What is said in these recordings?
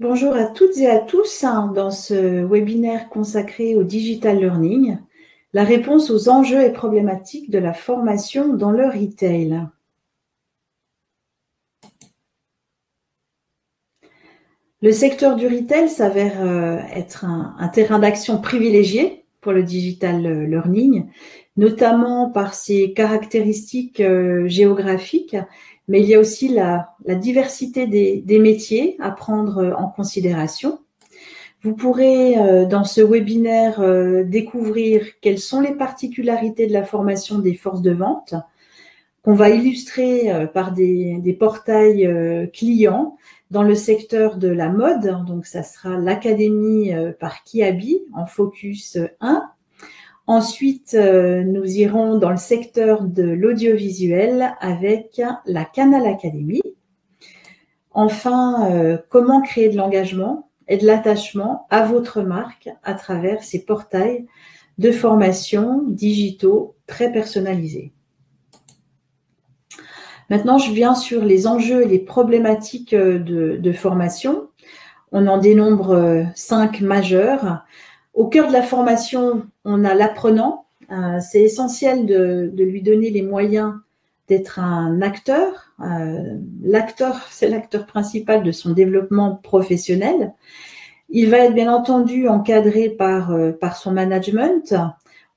Bonjour à toutes et à tous dans ce webinaire consacré au digital learning, la réponse aux enjeux et problématiques de la formation dans le retail. Le secteur du retail s'avère être un terrain d'action privilégié pour le digital learning, notamment par ses caractéristiques géographiques, mais il y a aussi la diversité des métiers à prendre en considération. Vous pourrez, dans ce webinaire, découvrir quelles sont les particularités de la formation des forces de vente, qu'on va illustrer par des portails clients dans le secteur de la mode. Donc, ça sera l'académie par Kiabi en focus 1. Ensuite, nous irons dans le secteur de l'audiovisuel avec la Canal Academy. Enfin, comment créer de l'engagement et de l'attachement à votre marque à travers ces portails de formation digitaux très personnalisés. Maintenant, je viens sur les enjeux et les problématiques de formation. On en dénombre 5 majeurs. Au cœur de la formation, on a l'apprenant. C'est essentiel de lui donner les moyens d'être un acteur. L'acteur, c'est l'acteur principal de son développement professionnel. Il va être bien entendu encadré par son management,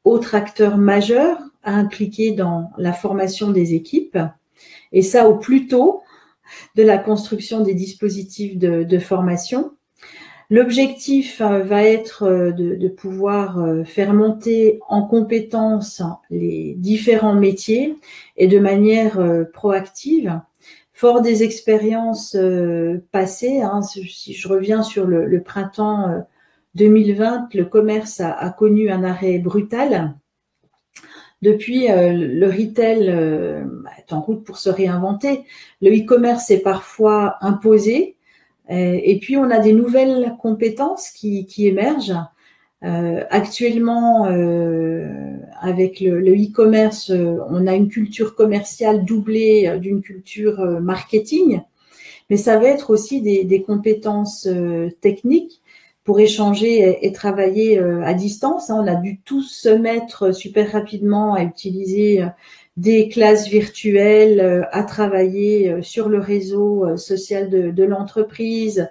autre acteur majeur à impliquer dans la formation des équipes, et ça au plus tôt de la construction des dispositifs de formation. L'objectif va être de pouvoir faire monter en compétences les différents métiers et de manière proactive. Fort des expériences passées, si je reviens sur le printemps 2020, le commerce a connu un arrêt brutal. Depuis, le retail est en route pour se réinventer. Le e-commerce est parfois imposé. Et puis, on a des nouvelles compétences qui émergent. Actuellement, avec le e-commerce, on a une culture commerciale doublée d'une culture marketing, mais ça va être aussi des compétences techniques pour échanger et travailler à distance. On a dû tous se mettre super rapidement à utiliser des classes virtuelles, à travailler sur le réseau social de l'entreprise,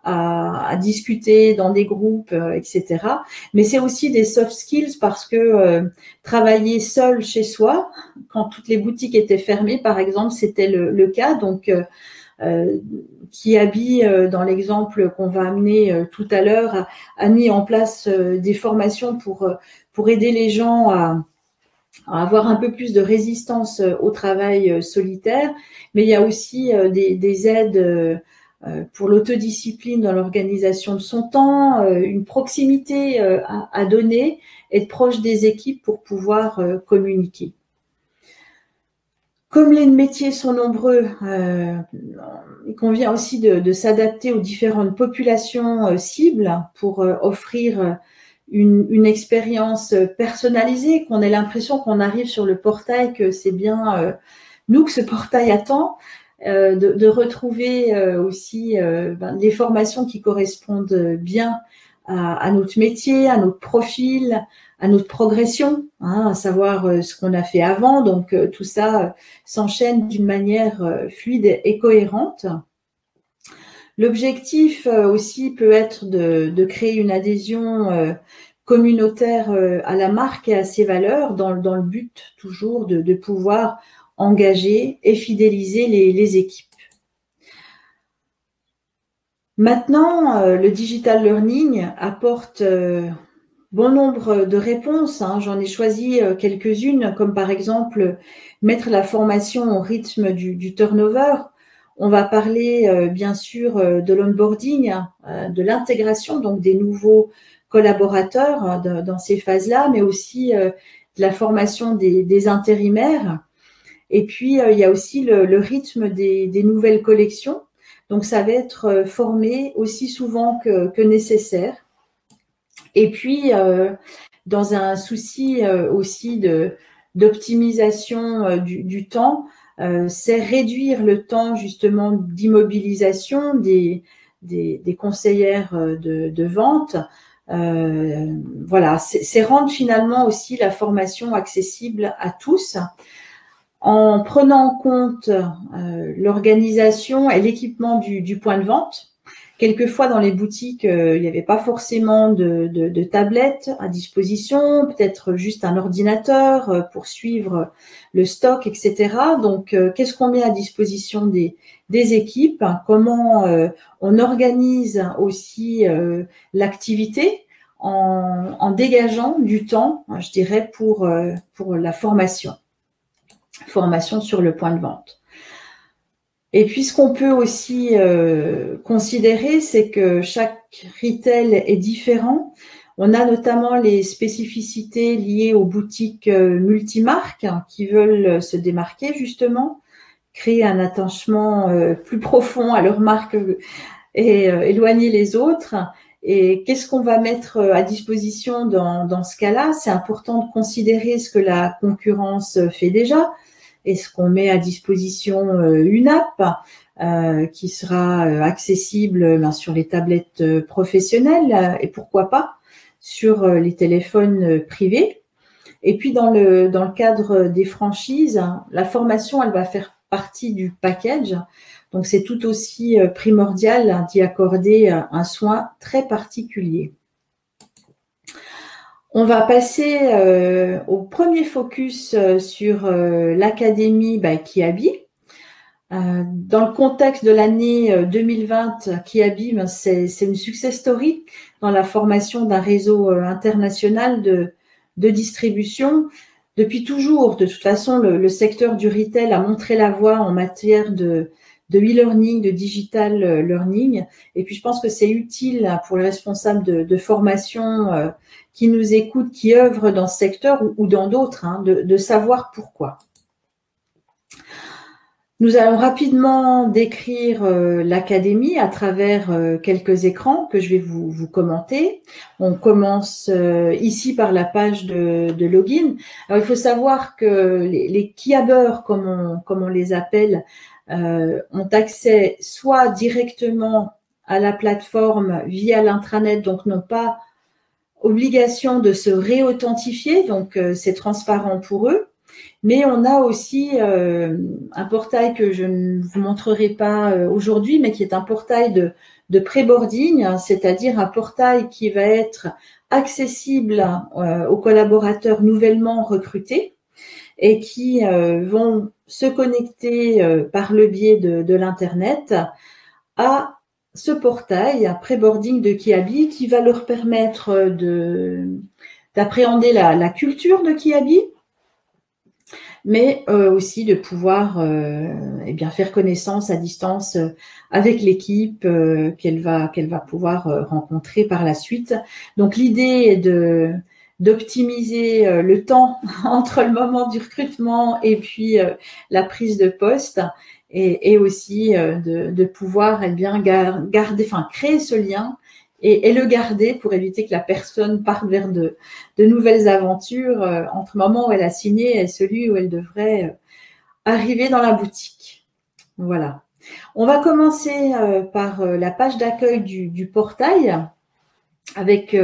à discuter dans des groupes, etc. Mais c'est aussi des soft skills parce que travailler seul chez soi, quand toutes les boutiques étaient fermées, par exemple, c'était le cas. Donc, Kiabi, dans l'exemple qu'on va amener tout à l'heure, a mis en place des formations pour aider les gens à avoir un peu plus de résistance au travail solitaire, mais il y a aussi des aides pour l'autodiscipline dans l'organisation de son temps, une proximité à donner, être proche des équipes pour pouvoir communiquer. Comme les métiers sont nombreux, il convient aussi de s'adapter aux différentes populations cibles pour offrir une expérience personnalisée, qu'on ait l'impression qu'on arrive sur le portail, que c'est bien nous que ce portail attend, de retrouver aussi les formations qui correspondent bien à notre métier, à notre profil, à notre progression, à savoir ce qu'on a fait avant. Donc, tout ça s'enchaîne d'une manière fluide et cohérente. L'objectif aussi peut être de créer une adhésion communautaire à la marque et à ses valeurs dans le but toujours de pouvoir engager et fidéliser les équipes. Maintenant, le digital learning apporte bon nombre de réponses. J'en ai choisi quelques-unes, comme par exemple mettre la formation au rythme du turnover. On va parler bien sûr de l'onboarding, de l'intégration donc des nouveaux collaborateurs dans ces phases-là, mais aussi de la formation des intérimaires. Et puis, il y a aussi le rythme des nouvelles collections. Donc, ça va être formé aussi souvent que nécessaire. Et puis, dans un souci aussi d'optimisation du temps, c'est réduire le temps justement d'immobilisation des des conseillères de vente. Voilà, c'est rendre finalement aussi la formation accessible à tous en prenant en compte l'organisation et l'équipement du point de vente. Quelquefois, dans les boutiques, il n'y avait pas forcément de tablettes à disposition, peut-être juste un ordinateur pour suivre le stock, etc. Donc, qu'est-ce qu'on met à disposition des équipes? Comment on organise aussi l'activité en dégageant du temps, je dirais, pour la formation sur le point de vente. Et puis, ce qu'on peut aussi considérer, c'est que chaque retail est différent. On a notamment les spécificités liées aux boutiques multimarques qui veulent se démarquer justement, créer un attachement plus profond à leur marque et éloigner les autres. Et qu'est-ce qu'on va mettre à disposition dans ce cas-là? C'est important de considérer ce que la concurrence fait déjà. Est-ce qu'on met à disposition une app qui sera accessible sur les tablettes professionnelles et pourquoi pas sur les téléphones privés? Et puis dans le cadre des franchises, la formation, elle va faire partie du package. Donc c'est tout aussi primordial d'y accorder un soin très particulier. On va passer au premier focus sur l'académie Kiabi. Dans le contexte de l'année 2020, Kiabi, c'est une success story dans la formation d'un réseau international de distribution. Depuis toujours, de toute façon, le secteur du retail a montré la voie en matière de e-learning, de digital learning. Et puis, je pense que c'est utile pour les responsables de formation qui nous écoutent, qui œuvrent dans ce secteur ou dans d'autres, de savoir pourquoi. Nous allons rapidement décrire l'académie à travers quelques écrans que je vais vous commenter. On commence ici par la page de login. Alors, il faut savoir que les Kiabers, comme on les appelle, ont accès soit directement à la plateforme via l'intranet, donc n'ont pas obligation de se réauthentifier, donc c'est transparent pour eux. Mais on a aussi un portail que je ne vous montrerai pas aujourd'hui, mais qui est un portail de pré-boarding, c'est-à-dire un portail qui va être accessible aux collaborateurs nouvellement recrutés et qui vont se connecter par le biais de l'Internet à ce portail, pré-boarding de Kiabi, qui va leur permettre d'appréhender la culture de Kiabi, mais aussi de pouvoir faire connaissance à distance avec l'équipe qu'elle va pouvoir rencontrer par la suite. Donc l'idée est d'optimiser le temps entre le moment du recrutement et puis la prise de poste et aussi de pouvoir garder, créer ce lien et le garder pour éviter que la personne parte vers de nouvelles aventures entre le moment où elle a signé et celui où elle devrait arriver dans la boutique. Voilà. On va commencer par la page d'accueil du portail avec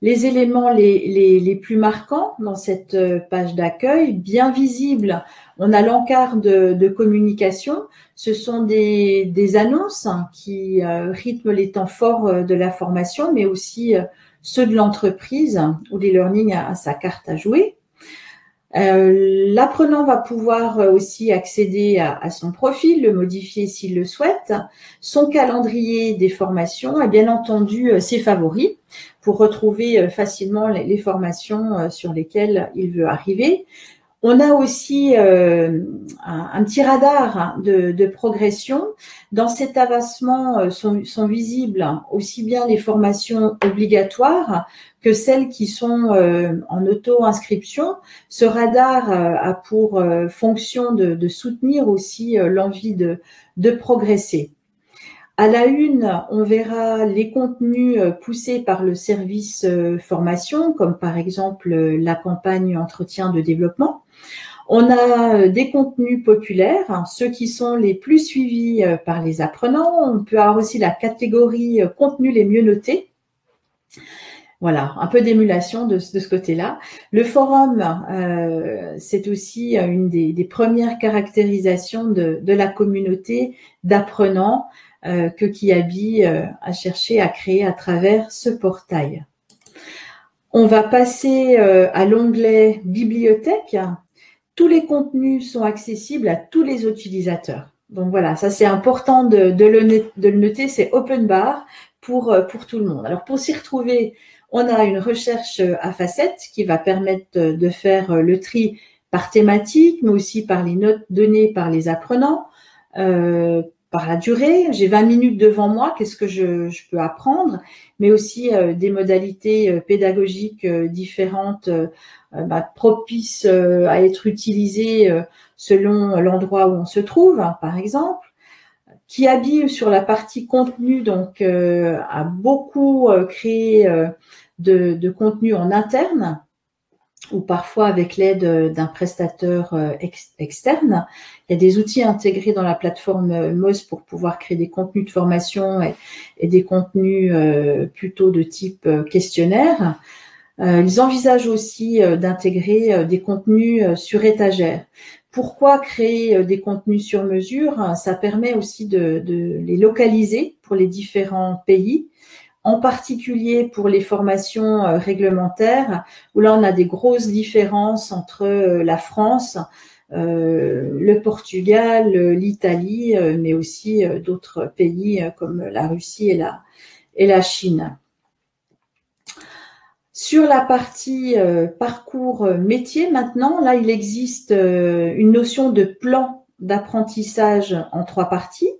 les éléments les plus marquants dans cette page d'accueil. Bien visible, on a l'encart de communication. Ce sont des annonces qui rythment les temps forts de la formation, mais aussi ceux de l'entreprise où l'e-learning a sa carte à jouer. L'apprenant va pouvoir aussi accéder à son profil, le modifier s'il le souhaite, son calendrier des formations et bien entendu ses favoris pour retrouver facilement les formations sur lesquelles il veut arriver. On a aussi un petit radar de progression. Dans cet avancement sont visibles aussi bien les formations obligatoires que celles qui sont en auto-inscription. Ce radar a pour fonction de soutenir aussi l'envie de progresser. À la une, on verra les contenus poussés par le service formation, comme par exemple la campagne entretien de développement. On a des contenus populaires, hein, ceux qui sont les plus suivis par les apprenants. On peut avoir aussi la catégorie contenus les mieux notés. Voilà, un peu d'émulation de ce côté-là. Le forum, c'est aussi une des premières caractérisations de la communauté d'apprenants que Kiabi a cherché à créer à travers ce portail. On va passer à l'onglet Bibliothèque. Tous les contenus sont accessibles à tous les utilisateurs. Donc voilà, ça c'est important de le noter, c'est open bar pour tout le monde. Alors pour s'y retrouver, on a une recherche à facettes qui va permettre de faire le tri par thématique, mais aussi par les notes données par les apprenants, par la durée. J'ai 20 minutes devant moi, qu'est-ce que je peux apprendre, mais aussi des modalités pédagogiques différentes, propices à être utilisées selon l'endroit où on se trouve, hein, par exemple. Kiabi, sur la partie contenu, donc a beaucoup créé de contenu en interne, ou parfois avec l'aide d'un prestataire externe. Il y a des outils intégrés dans la plateforme MOS pour pouvoir créer des contenus de formation et des contenus plutôt de type questionnaire. Ils envisagent aussi d'intégrer des contenus sur étagère. Pourquoi créer des contenus sur mesure? Ça permet aussi de les localiser pour les différents pays, en particulier pour les formations réglementaires, où là on a des grosses différences entre la France, le Portugal, l'Italie, mais aussi d'autres pays comme la Russie et la Chine. Sur la partie parcours métier maintenant, là il existe une notion de plan d'apprentissage en 3 parties.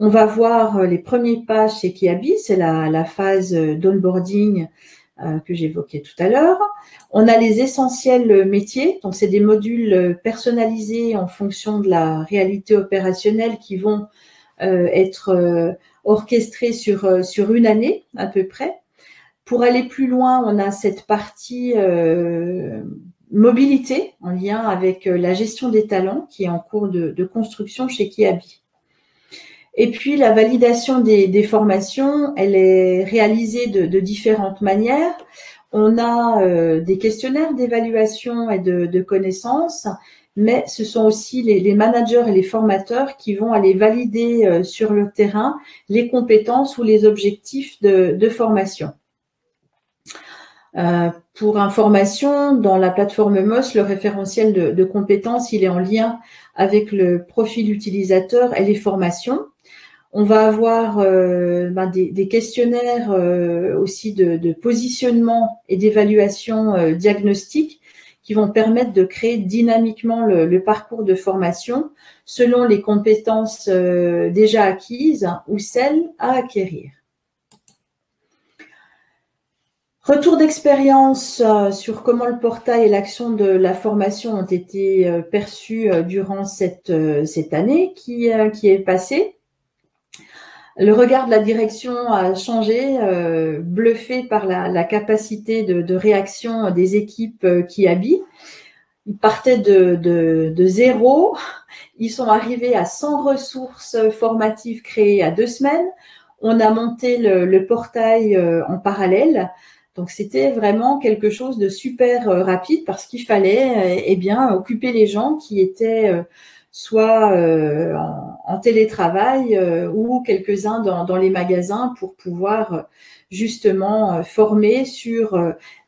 On va voir les premiers pas chez Kiabi, c'est la phase d'onboarding que j'évoquais tout à l'heure. On a les essentiels métiers, donc c'est des modules personnalisés en fonction de la réalité opérationnelle qui vont être orchestrés sur une année à peu près. Pour aller plus loin, on a cette partie mobilité en lien avec la gestion des talents qui est en cours de construction chez Kiabi. Et puis, la validation des formations, elle est réalisée de différentes manières. On a des questionnaires d'évaluation et de connaissances, mais ce sont aussi les managers et les formateurs qui vont aller valider sur le terrain les compétences ou les objectifs de formation. Pour information, dans la plateforme MOS, le référentiel de compétences, il est en lien avec le profil utilisateur et les formations. On va avoir des questionnaires aussi de positionnement et d'évaluation diagnostique qui vont permettre de créer dynamiquement le parcours de formation selon les compétences déjà acquises ou celles à acquérir. Retour d'expérience sur comment le portail et l'action de la formation ont été perçus durant cette année qui est passée. Le regard de la direction a changé, bluffé par la capacité de réaction des équipes Kiabi. Ils partaient de zéro, ils sont arrivés à 100 ressources formatives créées à 2 semaines. On a monté le portail en parallèle. Donc, c'était vraiment quelque chose de super rapide parce qu'il fallait occuper les gens qui étaient soit en télétravail ou quelques-uns dans les magasins pour pouvoir justement former sur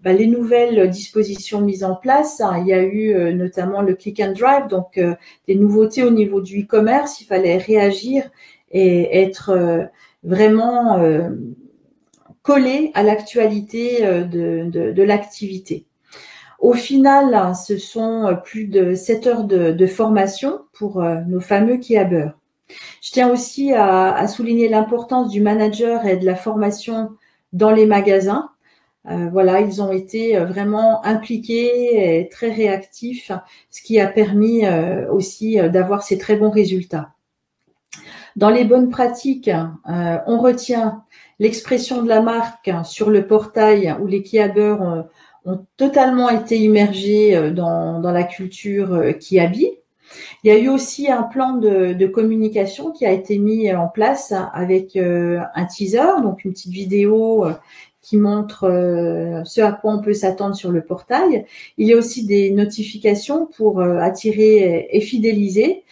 les nouvelles dispositions mises en place. Il y a eu notamment le click and drive, donc des nouveautés au niveau du e-commerce. Il fallait réagir et être vraiment collé à l'actualité de l'activité. Au final, ce sont plus de 7 heures de formation pour nos fameux Kiabeurs. Je tiens aussi à souligner l'importance du manager et de la formation dans les magasins. Voilà, ils ont été vraiment impliqués et très réactifs, ce qui a permis aussi d'avoir ces très bons résultats. Dans les bonnes pratiques, on retient l'expression de la marque sur le portail où les Kiabeurs ont totalement été immergés dans la culture Kiabi. Il y a eu aussi un plan de communication qui a été mis en place avec un teaser, donc une petite vidéo qui montre ce à quoi on peut s'attendre sur le portail. Il y a aussi des notifications pour attirer et fidéliser.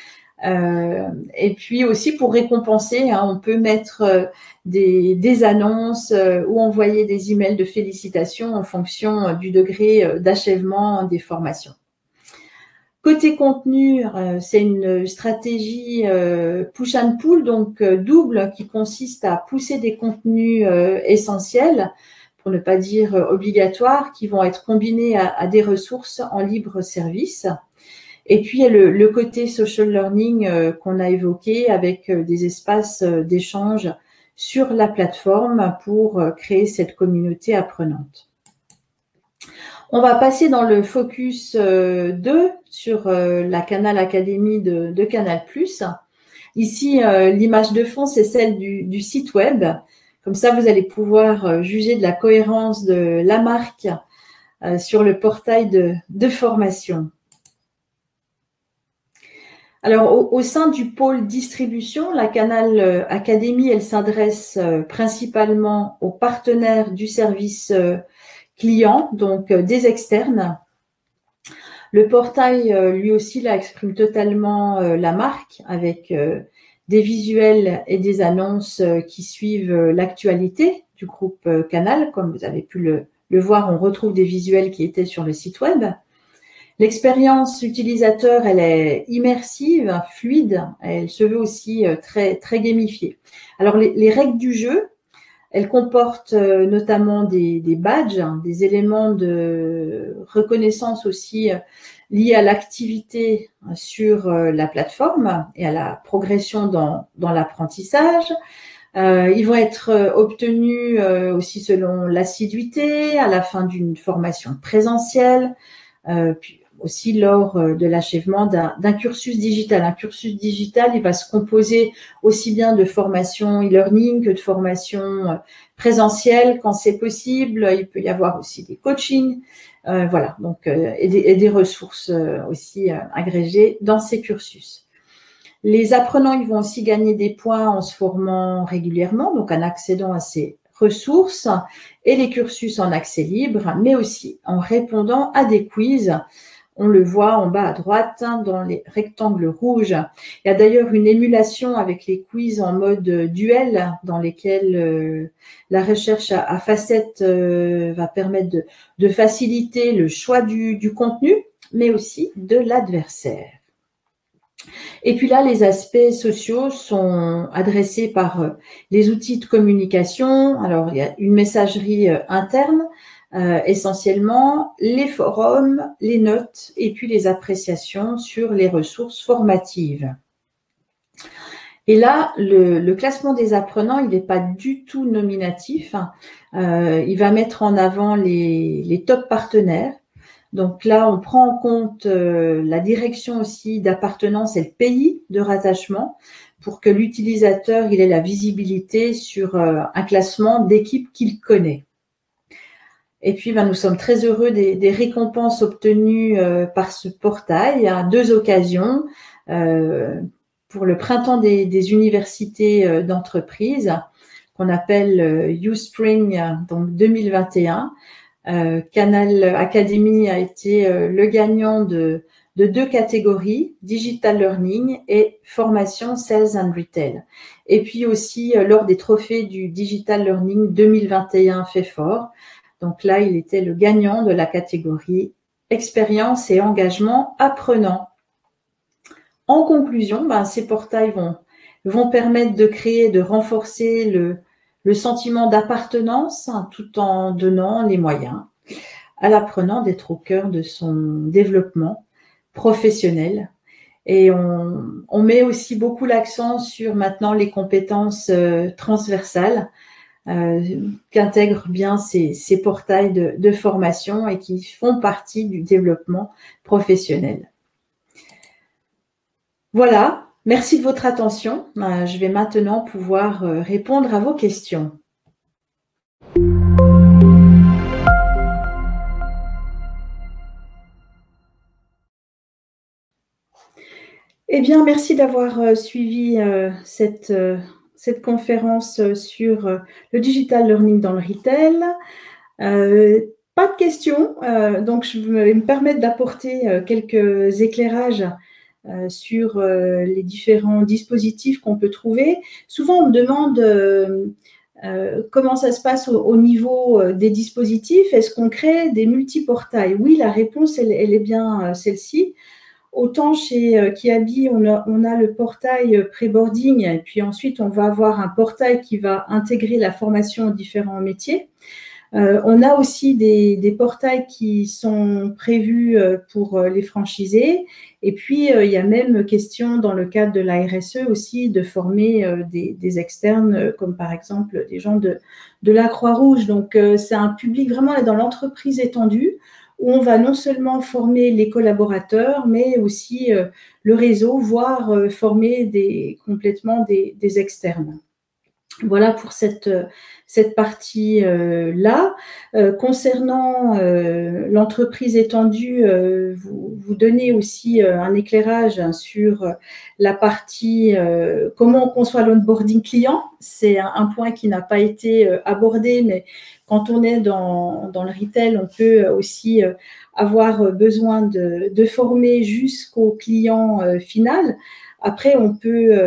Et puis aussi pour récompenser, hein, on peut mettre des annonces ou envoyer des emails de félicitations en fonction du degré d'achèvement des formations. Côté contenu, c'est une stratégie push and pull, donc double, qui consiste à pousser des contenus essentiels, pour ne pas dire obligatoires, qui vont être combinés à des ressources en libre service. Et puis, il y a le côté social learning qu'on a évoqué avec des espaces d'échange sur la plateforme pour créer cette communauté apprenante. On va passer dans le focus 2 sur la Canal Academy de Canal+. Ici, l'image de fond, c'est celle du site web. Comme ça, vous allez pouvoir juger de la cohérence de la marque sur le portail de formation. Alors, au sein du pôle distribution, la Canal Academy, elle s'adresse principalement aux partenaires du service client, donc des externes. Le portail, lui aussi, là, exprime totalement la marque avec des visuels et des annonces qui suivent l'actualité du groupe Canal. Comme vous avez pu le voir, on retrouve des visuels qui étaient sur le site web. L'expérience utilisateur, elle est immersive, fluide, elle se veut aussi très, très gamifiée. Alors, les règles du jeu, elles comportent notamment des badges, des éléments de reconnaissance aussi liés à l'activité sur la plateforme et à la progression dans l'apprentissage. Ils vont être obtenus aussi selon l'assiduité, à la fin d'une formation présentielle, puis aussi lors de l'achèvement d'un cursus digital. Un cursus digital, il va se composer aussi bien de formations e-learning que de formations présentielles quand c'est possible. Il peut y avoir aussi des coachings, voilà, donc et des ressources aussi agrégées dans ces cursus. Les apprenants, ils vont aussi gagner des points en se formant régulièrement, donc en accédant à ces ressources et les cursus en accès libre, mais aussi en répondant à des quiz. On le voit en bas à droite dans les rectangles rouges. Il y a d'ailleurs une émulation avec les quiz en mode duel dans lesquels la recherche à facettes va permettre de faciliter le choix du contenu, mais aussi de l'adversaire. Et puis là, les aspects sociaux sont adressés par les outils de communication. Alors, il y a une messagerie interne, essentiellement, les forums, les notes et puis les appréciations sur les ressources formatives. Et là, le classement des apprenants, il n'est pas du tout nominatif. Il va mettre en avant les top partenaires. Donc là, on prend en compte la direction aussi d'appartenance et le pays de rattachement pour que l'utilisateur il ait la visibilité sur un classement d'équipe qu'il connaît. Et puis, nous sommes très heureux des récompenses obtenues par ce portail à 2 occasions. Pour le printemps des universités d'entreprise, qu'on appelle U-Spring, donc 2021. Canal Academy a été le gagnant de 2 catégories, Digital Learning et Formation Sales and Retail. Et puis aussi lors des trophées du Digital Learning 2021 FEFOR. Donc là, il était le gagnant de la catégorie Expérience et engagement apprenant. En conclusion, ces portails vont permettre de créer, de renforcer le sentiment d'appartenance tout en donnant les moyens à l'apprenant d'être au cœur de son développement professionnel. Et on met aussi beaucoup l'accent sur maintenant les compétences transversales qu'intègrent bien ces portails de formation et qui font partie du développement professionnel. Voilà, merci de votre attention. Je vais maintenant pouvoir répondre à vos questions. Eh bien, merci d'avoir suivi cette conférence sur le digital learning dans le retail. Pas de questions, donc je vais me permettre d'apporter quelques éclairages sur les différents dispositifs qu'on peut trouver. Souvent, on me demande comment ça se passe au niveau des dispositifs. Est-ce qu'on crée des multiportails? Oui, la réponse, elle est bien celle-ci. Autant chez Kiabi, on a le portail pré-boarding et puis ensuite, on va avoir un portail qui va intégrer la formation aux différents métiers. On a aussi des portails qui sont prévus pour les franchisés. Et puis, il y a même question dans le cadre de la RSE aussi de former des externes, comme par exemple des gens de la Croix-Rouge. Donc, c'est un public vraiment dans l'entreprise étendue où on va non seulement former les collaborateurs, mais aussi le réseau, voire former complètement des externes. Voilà pour cette partie-là. Concernant l'entreprise étendue, vous donnez aussi un éclairage sur la partie comment on conçoit l'onboarding client. C'est un point qui n'a pas été abordé, mais quand on est dans le retail, on peut aussi avoir besoin de former jusqu'au client final. Après, on peut,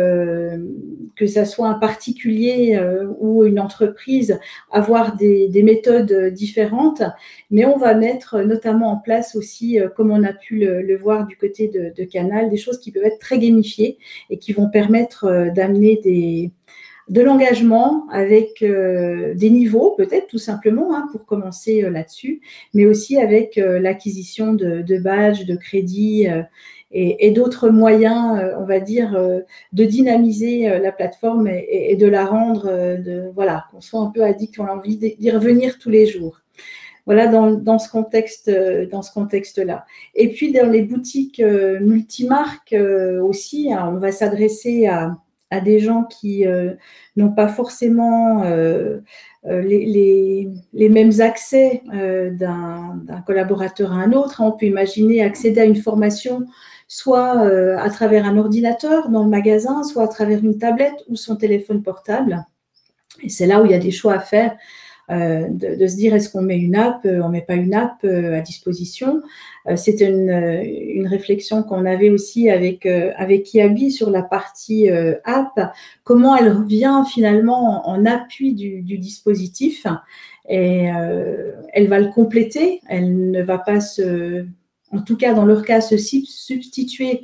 que ça soit un particulier ou une entreprise, avoir des méthodes différentes, mais on va mettre notamment en place aussi, comme on a pu le voir du côté de Canal, des choses qui peuvent être très gamifiées et qui vont permettre d'amener de l'engagement avec des niveaux, peut-être tout simplement, hein, pour commencer là-dessus, mais aussi avec l'acquisition de badges, de crédits et d'autres moyens, on va dire, de dynamiser la plateforme et de la rendre, voilà, qu'on soit un peu addict, qu'on a envie d'y revenir tous les jours. Voilà, dans ce contexte-là. Et puis, dans les boutiques multimarques aussi, hein, on va s'adresser à des gens qui n'ont pas forcément les mêmes accès d'un collaborateur à un autre. On peut imaginer accéder à une formation soit à travers un ordinateur dans le magasin, soit à travers une tablette ou son téléphone portable. Et c'est là où il y a des choix à faire, de se dire est-ce qu'on met une app, on ne met pas une app à disposition. C'était une réflexion qu'on avait aussi avec Kiabi sur la partie app, comment elle revient finalement en appui du dispositif et elle va le compléter, elle ne va pas en tout cas dans leur cas, se substituer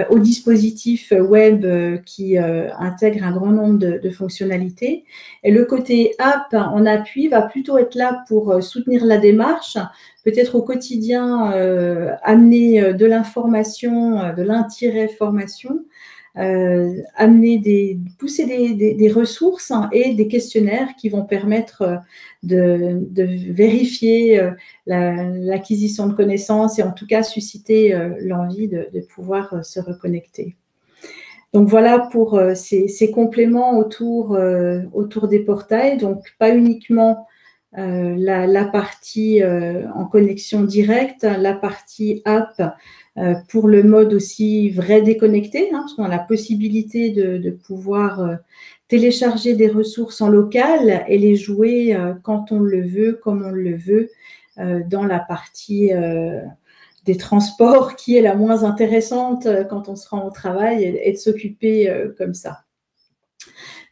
au dispositif web qui intègre un grand nombre de fonctionnalités. Et le côté app en appui va plutôt être là pour soutenir la démarche, peut-être au quotidien amener de l'information, de l'in-formation, pousser des ressources et des questionnaires qui vont permettre de vérifier l'acquisition de connaissances et en tout cas susciter l'envie de pouvoir se reconnecter. Donc voilà pour ces compléments autour des portails, donc pas uniquement la partie en connexion directe, la partie app pour le mode aussi vrai déconnecté, hein, parce qu'on a la possibilité de pouvoir télécharger des ressources en local et les jouer quand on le veut, comme on le veut, dans la partie des transports qui est la moins intéressante quand on se rend au travail et de s'occuper comme ça.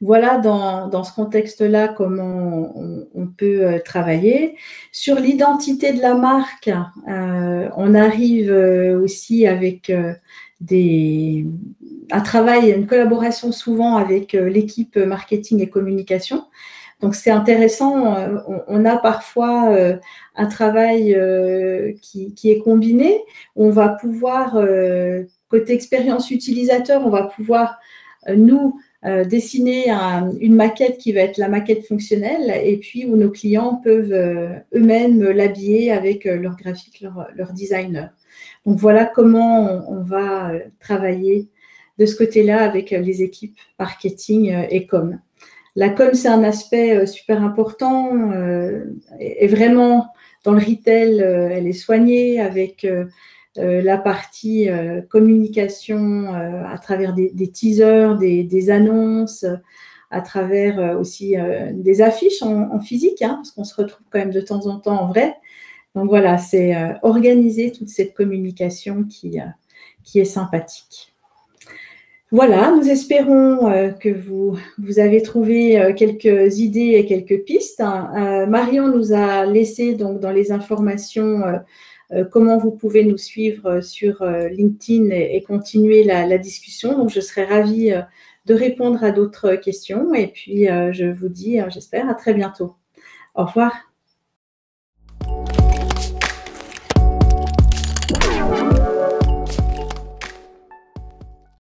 Voilà dans ce contexte-là comment on peut travailler. Sur l'identité de la marque, on arrive aussi avec un travail, une collaboration souvent avec l'équipe marketing et communication. Donc, c'est intéressant. On a parfois un travail qui est combiné. On va pouvoir, côté expérience utilisateur, on va pouvoir, nous, dessiner une maquette qui va être la maquette fonctionnelle et puis où nos clients peuvent eux-mêmes l'habiller avec leur graphique, leur designer. Donc, voilà comment on va travailler de ce côté-là avec les équipes marketing et com. La com, c'est un aspect super important et vraiment, dans le retail, elle est soignée avec la partie communication à travers des teasers, des annonces, à travers aussi des affiches en physique, hein, parce qu'on se retrouve quand même de temps en temps en vrai. Donc voilà, c'est organiser toute cette communication qui est sympathique. Voilà, nous espérons que vous avez trouvé quelques idées et quelques pistes. Marion nous a laissé donc dans les informations comment vous pouvez nous suivre sur LinkedIn et continuer la discussion. Donc, je serai ravie de répondre à d'autres questions. Et puis, je vous dis, j'espère, à très bientôt. Au revoir.